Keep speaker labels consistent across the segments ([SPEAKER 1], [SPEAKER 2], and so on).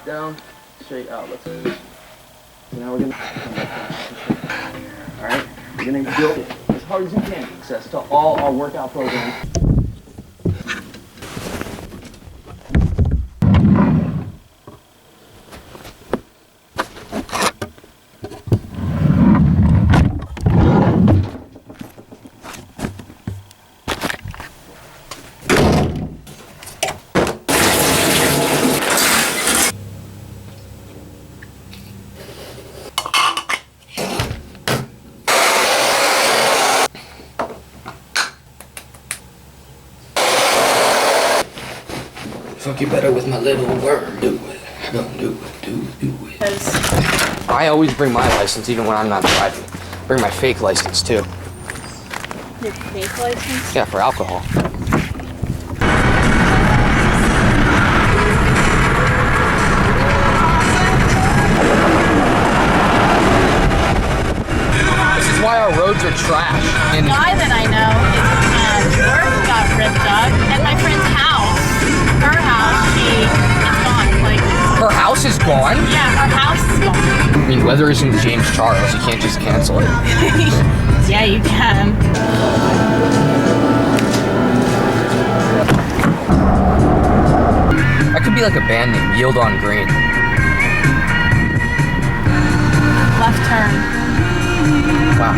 [SPEAKER 1] down, straight out. Let's go. So now we're gonna come back down. All right, we're gonna build it as hard as you can. Access to all our workout programs.
[SPEAKER 2] Fuck you better with my little worm. Do it. Don't do it. Do it. I always bring my license even when I'm not driving. Bring my fake license too.
[SPEAKER 3] Your fake license?
[SPEAKER 2] Yeah, for alcohol. This is why our roads are trash.
[SPEAKER 3] The guy that I know, his work got ripped up, and my friend's house, her house, it's gone. Like,
[SPEAKER 2] Her house is gone?
[SPEAKER 3] yeah, her house is gone.
[SPEAKER 2] I mean, weather isn't James Charles. You can't just cancel it.
[SPEAKER 3] Yeah, you can.
[SPEAKER 2] That could be like a band name, Yield on Green.
[SPEAKER 3] Left turn.
[SPEAKER 2] Wow.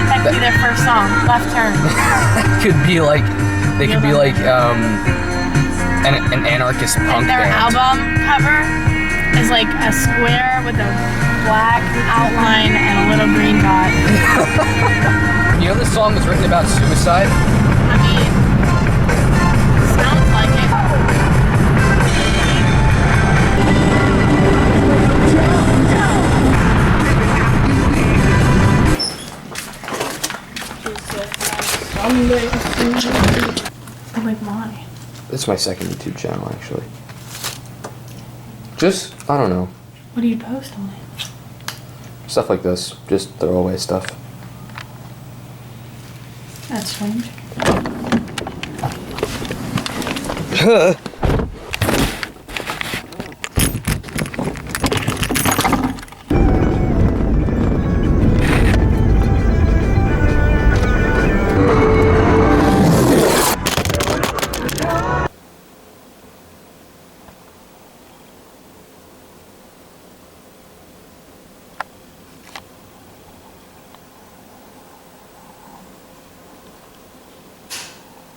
[SPEAKER 3] That could be their first song. Left turn.
[SPEAKER 2] Could be like, they could be like an anarchist punk
[SPEAKER 3] Their
[SPEAKER 2] band.
[SPEAKER 3] album cover is like a square with a black outline and a little green dot.
[SPEAKER 2] You know this song was written about suicide?
[SPEAKER 3] I mean, sounds like it. Oh, like why?
[SPEAKER 2] That's my second YouTube channel, actually. Just, I don't know,
[SPEAKER 3] What do you post on it?
[SPEAKER 2] stuff like this. Just throwaway stuff.
[SPEAKER 3] That's strange.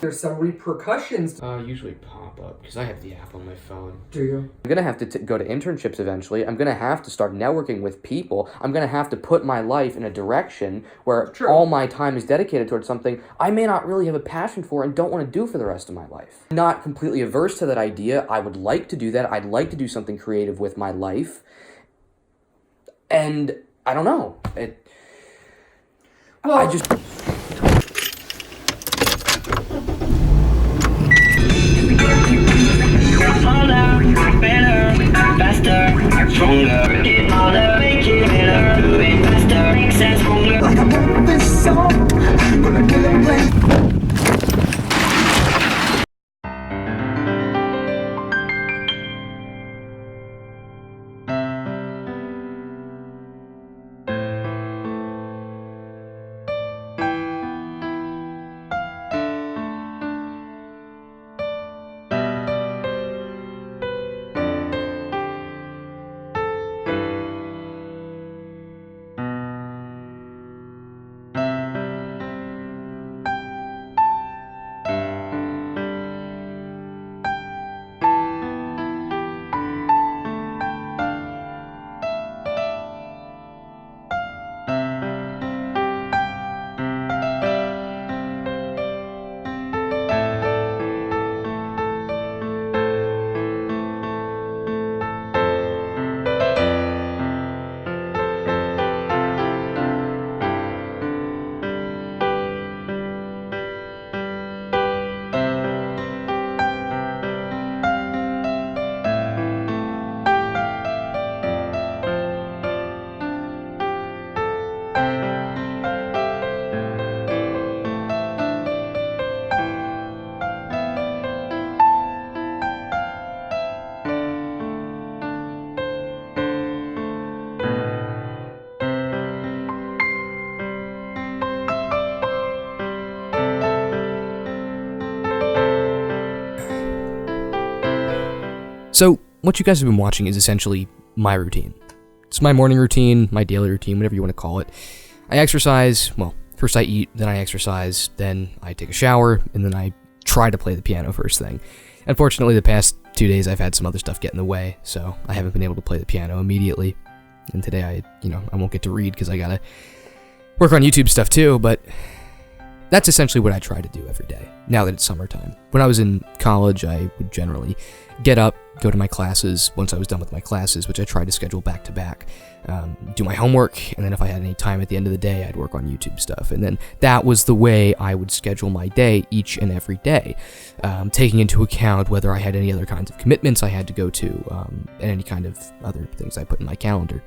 [SPEAKER 4] There's some repercussions.
[SPEAKER 2] Usually pop up, because I have the app on my phone.
[SPEAKER 4] Do you?
[SPEAKER 2] I'm gonna have to go to internships eventually. I'm gonna have to start networking with people. I'm gonna have to put my life in a direction where
[SPEAKER 4] True.
[SPEAKER 2] all my time is dedicated towards something I may not really have a passion for and don't want to do for the rest of my life. I'm not completely averse to that idea. I would like to do that. I'd like to do something creative with my life. And I don't know. I just...
[SPEAKER 5] Harder, better, faster, stronger. Get harder, make it better. Do it faster, makes sense stronger. Like I wrote this song, I'm gonna kill it play.
[SPEAKER 2] So, what you guys have been watching is essentially my routine. It's my morning routine, my daily routine, whatever you want to call it. I exercise, well, first I eat, then I exercise, then I take a shower, and then I try to play the piano first thing. Unfortunately, the past 2 days I've had some other stuff get in the way, so I haven't been able to play the piano immediately. And today I won't get to read because I gotta work on YouTube stuff too, but that's essentially what I try to do every day, now that it's summertime. When I was in college, I would generally get up, go to my classes. Once I was done with my classes, which I tried to schedule back to back, do my homework, and then if I had any time at the end of the day, I'd work on YouTube stuff. And then that was the way I would schedule my day each and every day, taking into account whether I had any other kinds of commitments I had to go to, and any kind of other things I put in my calendar.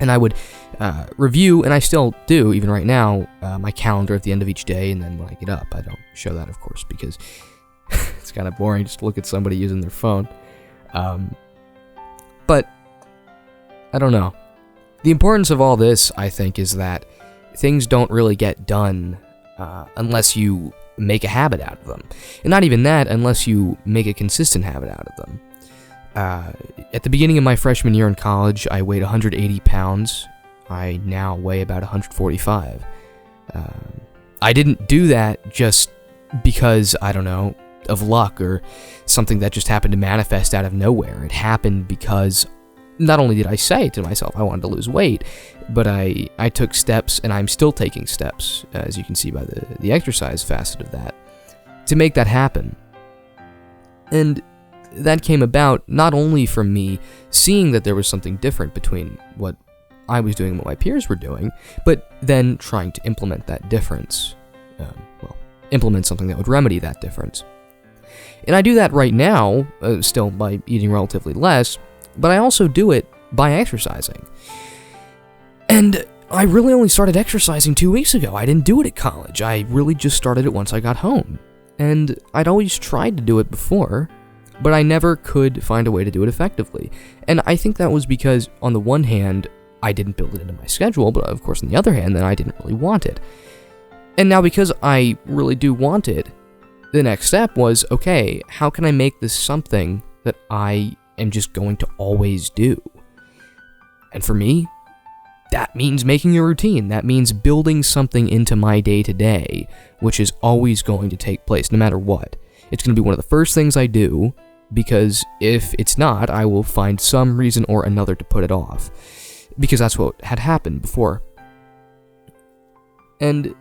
[SPEAKER 2] And I would review, and I still do, even right now, my calendar at the end of each day, and then when I get up, I don't show that, of course, because it's kind of boring just to look at somebody using their phone. But, I don't know. The importance of all this, I think, is that things don't really get done unless you make a habit out of them. And not even that, unless you make a consistent habit out of them. At the beginning of my freshman year in college, I weighed 180 pounds. I now weigh about 145. I didn't do that just because, I don't know, of luck or something that just happened to manifest out of nowhere. It happened because not only did I say to myself I wanted to lose weight, but I took steps, and I'm still taking steps, as you can see by the exercise facet of that, to make that happen. And that came about not only from me seeing that there was something different between what I was doing and what my peers were doing, but then trying to implement that difference. Implement something that would remedy that difference. And I do that right now, still by eating relatively less, but I also do it by exercising. And I really only started exercising 2 weeks ago. I didn't do it at college. I really just started it once I got home. And I'd always tried to do it before, but I never could find a way to do it effectively. And I think that was because, on the one hand, I didn't build it into my schedule, but of course, on the other hand, then I didn't really want it. And now, because I really do want it, the next step was, okay, how can I make this something that I am just going to always do? And for me, that means making a routine. That means building something into my day-to-day, which is always going to take place, no matter what. It's going to be one of the first things I do, because if it's not, I will find some reason or another to put it off. Because that's what had happened before. And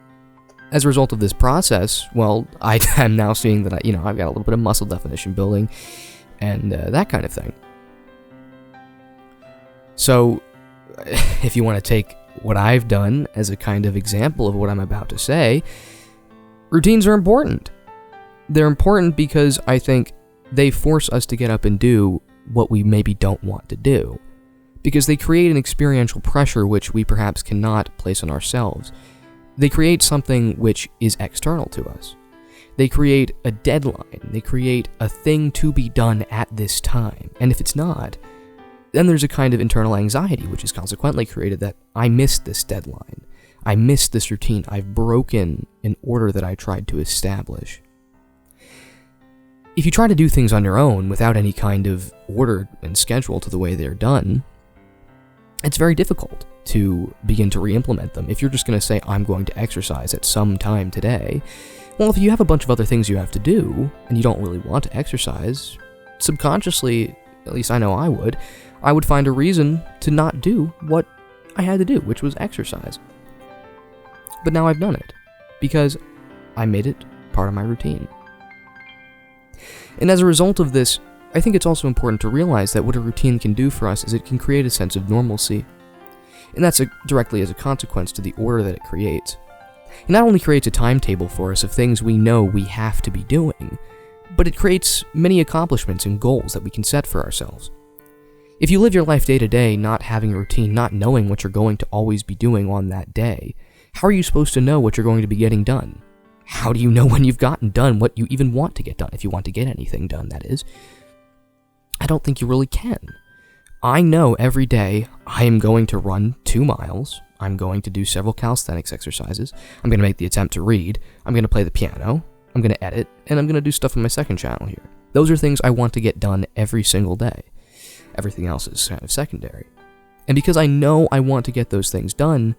[SPEAKER 2] as a result of this process, well, I'm now seeing that I've got a little bit of muscle definition building, and that kind of thing. So, if you want to take what I've done as a kind of example of what I'm about to say, routines are important. They're important because I think they force us to get up and do what we maybe don't want to do. Because they create an experiential pressure which we perhaps cannot place on ourselves. They create something which is external to us. They create a deadline. They create a thing to be done at this time. And if it's not, then there's a kind of internal anxiety which is consequently created that I missed this deadline. I missed this routine. I've broken an order that I tried to establish. If you try to do things on your own without any kind of order and schedule to the way they're done, it's very difficult to begin to re-implement them. If you're just going to say, I'm going to exercise at some time today, well, if you have a bunch of other things you have to do, and you don't really want to exercise, subconsciously, at least I know I would find a reason to not do what I had to do, which was exercise. But now I've done it, because I made it part of my routine. And as a result of this, I think it's also important to realize that what a routine can do for us is it can create a sense of normalcy. And that's directly as a consequence to the order that it creates. It not only creates a timetable for us of things we know we have to be doing, but it creates many accomplishments and goals that we can set for ourselves. If you live your life day to day not having a routine, not knowing what you're going to always be doing on that day, how are you supposed to know what you're going to be getting done? How do you know when you've gotten done what you even want to get done, if you want to get anything done, that is? I don't think you really can. I know every day I am going to run 2 miles, I'm going to do several calisthenics exercises, I'm going to make the attempt to read, I'm going to play the piano, I'm going to edit, and I'm going to do stuff on my second channel here. Those are things I want to get done every single day. Everything else is kind of secondary. And because I know I want to get those things done,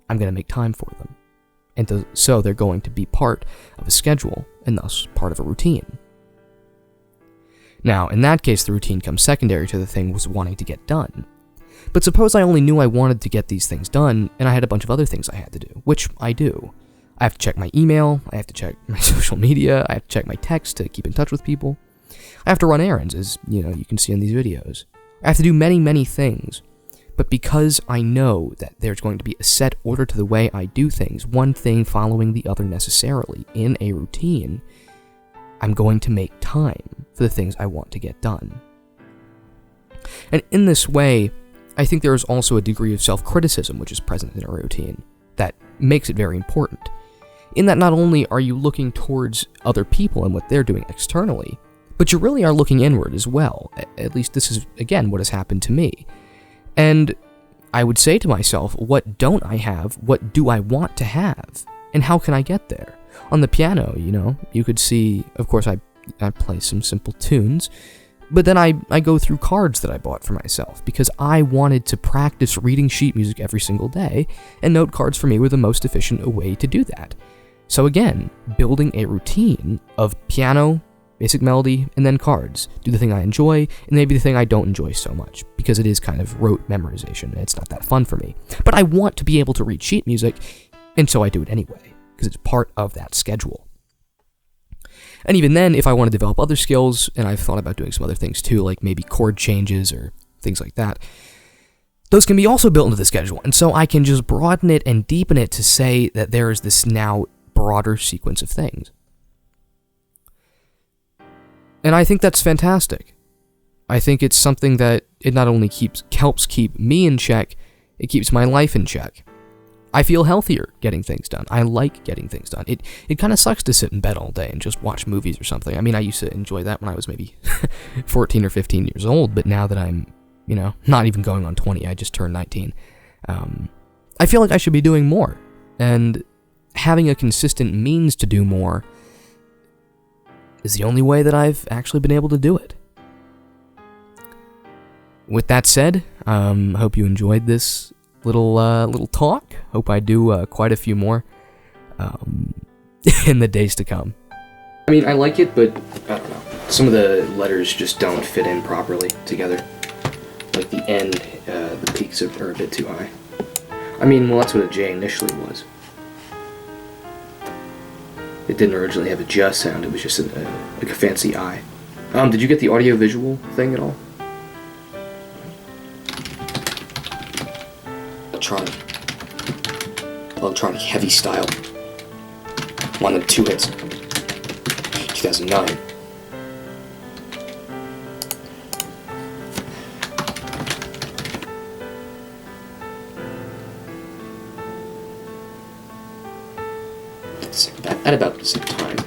[SPEAKER 2] I'm going to make time for them. And so they're going to be part of a schedule, and thus part of a routine. Now, in that case, the routine comes secondary to the thing was wanting to get done. But suppose I only knew I wanted to get these things done, and I had a bunch of other things I had to do, which I do. I have to check my email, I have to check my social media, I have to check my text to keep in touch with people. I have to run errands, as you can see in these videos. I have to do many, many things. But because I know that there's going to be a set order to the way I do things, one thing following the other necessarily, in a routine, I'm going to make time for the things I want to get done. And in this way, I think there is also a degree of self-criticism which is present in a routine that makes it very important. In that not only are you looking towards other people and what they're doing externally, but you really are looking inward as well. At least this is, again, what has happened to me. And I would say to myself, what don't I have? What do I want to have? And how can I get there? On the piano, you could see, of course, I play some simple tunes, but then I go through cards that I bought for myself because I wanted to practice reading sheet music every single day, and note cards for me were the most efficient way to do that. So again, building a routine of piano, basic melody, and then cards. Do the thing I enjoy, and maybe the thing I don't enjoy so much, because it is kind of rote memorization, and it's not that fun for me. But I want to be able to read sheet music, and so I do it anyway, because it's part of that schedule. And even then, if I want to develop other skills, and I've thought about doing some other things too, like maybe chord changes or things like that, those can be also built into the schedule, and so I can just broaden it and deepen it to say that there is this now broader sequence of things. And I think that's fantastic. I think it's something that it not only helps keep me in check, it keeps my life in check. I feel healthier getting things done. I like getting things done. It kind of sucks to sit in bed all day and just watch movies or something. I mean, I used to enjoy that when I was maybe 14 or 15 years old, but now that I'm, not even going on 20, I just turned 19, I feel like I should be doing more. And having a consistent means to do more is the only way that I've actually been able to do it. With that said, hope you enjoyed this little talk. Hope I do quite a few more in the days to come. I mean, I like it, but I don't know. Some of the letters just don't fit in properly together. Like the end, the peaks are a bit too high. I mean, well, that's what a J initially was. It didn't originally have a J sound, it was just like a fancy I. Did you get the audio-visual thing at all? Electronic heavy style. One of the 2 hits. 2009. At about the same time.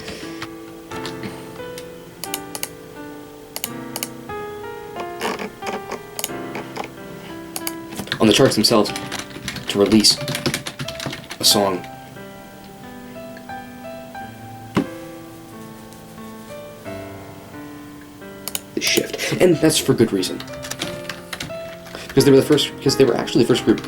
[SPEAKER 2] On the charts themselves, to release a song they shift, and that's for good reason, because they were actually the first group